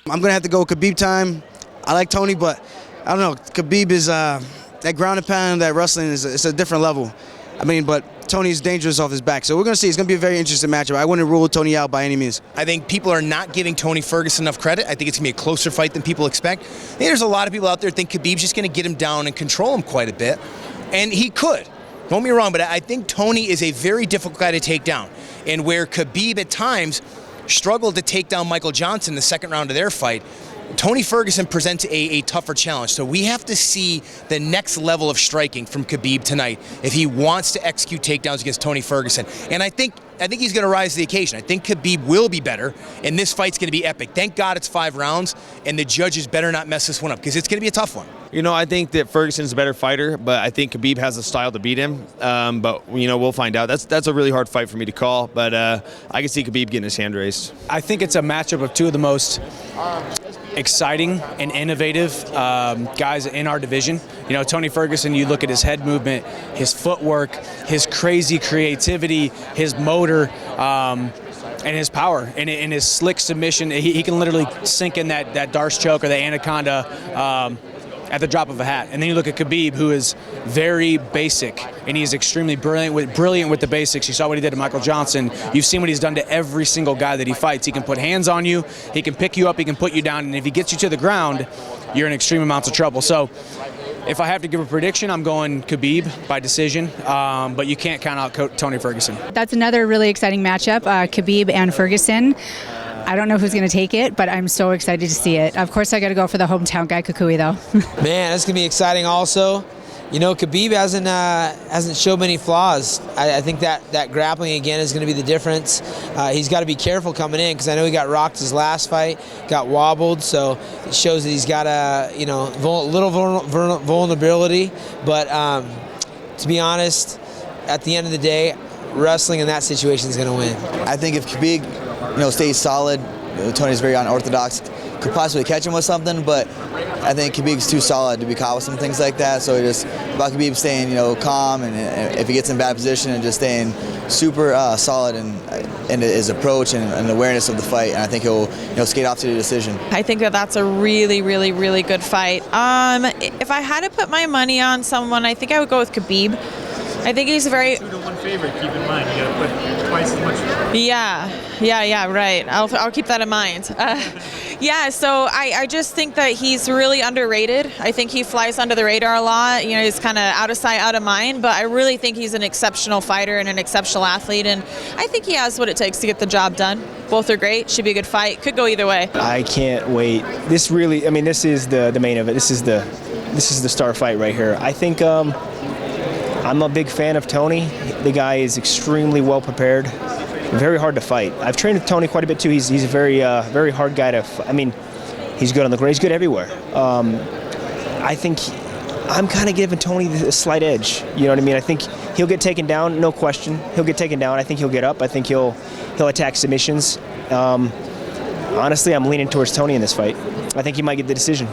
I'm gonna have to go with Khabib time. I like Tony, but I don't know. Khabib is that ground and pound, that wrestling it's a different level. I mean, but Tony's dangerous off his back, so we're gonna see. It's gonna be a very interesting matchup. I wouldn't rule Tony out by any means. I think people are not giving Tony Ferguson enough credit. I think it's gonna be a closer fight than people expect. I think there's a lot of people out there think Khabib's just gonna get him down and control him quite a bit, and he could. Don't get me wrong, but I think Tony is a very difficult guy to take down, and where Khabib at times struggled to take down Michael Johnson in the second round of their fight, Tony Ferguson presents a tougher challenge. So we have to see the next level of striking from Khabib tonight if he wants to execute takedowns against Tony Ferguson. And I think he's going to rise to the occasion. I think Khabib will be better, and this fight's going to be epic. Thank God it's 5 rounds, and the judges better not mess this one up, because it's going to be a tough one. You know, I think that Ferguson's a better fighter, but I think Khabib has the style to beat him. But, you know, we'll find out. That's a really hard fight for me to call, but I can see Khabib getting his hand raised. I think it's a matchup of two of the most exciting and innovative guys in our division. You know, Tony Ferguson, you look at his head movement, his footwork, his crazy creativity, his motor, and his power, and his slick submission. He can literally sink in that Darce choke or the anaconda at the drop of a hat. And then you look at Khabib, who is very basic, and he's extremely brilliant with the basics. You saw what he did to Michael Johnson. You've seen what he's done to every single guy that he fights. He can put hands on you, he can pick you up, he can put you down, and if he gets you to the ground, you're in extreme amounts of trouble. So if I have to give a prediction, I'm going Khabib by decision, but you can't count out Tony Ferguson. That's another really exciting matchup, Khabib and Ferguson. I don't know who's going to take it, but I'm so excited to see it. Of course, I got to go for the hometown guy, Kukui, though. Man, that's going to be exciting also. You know, Khabib hasn't showed many flaws. I think that grappling, again, is going to be the difference. He's got to be careful coming in, because I know he got rocked his last fight, got wobbled, so it shows that he's got a little vulnerability. But to be honest, at the end of the day, wrestling in that situation is going to win. I think if Khabib stays solid, Tony's very unorthodox, could possibly catch him with something, but I think Khabib's too solid to be caught with some things like that. So it's just about Khabib staying, calm, and if he gets in bad position, and just staying super solid in his approach and awareness of the fight. And I think he'll skate off to the decision. I think that's a really, really, really good fight. If I had to put my money on someone, I think I would go with Khabib. I think he's a very 2-to-1 favorite. Keep in mind, you got to put twice as much. Yeah, right. I'll keep that in mind. So I just think that he's really underrated. I think he flies under the radar a lot. He's kind of out of sight, out of mind. But I really think he's an exceptional fighter and an exceptional athlete, and I think he has what it takes to get the job done. Both are great. Should be a good fight. Could go either way. I can't wait. This really, this is the main of it. This is the star fight right here. I think. I'm a big fan of Tony. The guy is extremely well prepared, very hard to fight. I've trained with Tony quite a bit too. He's a very hard guy to. He's good on the ground. He's good everywhere. I think I'm kind of giving Tony a slight edge. You know what I mean? I think he'll get taken down, no question. He'll get taken down. I think he'll get up. I think he'll attack submissions. Honestly, I'm leaning towards Tony in this fight. I think he might get the decision.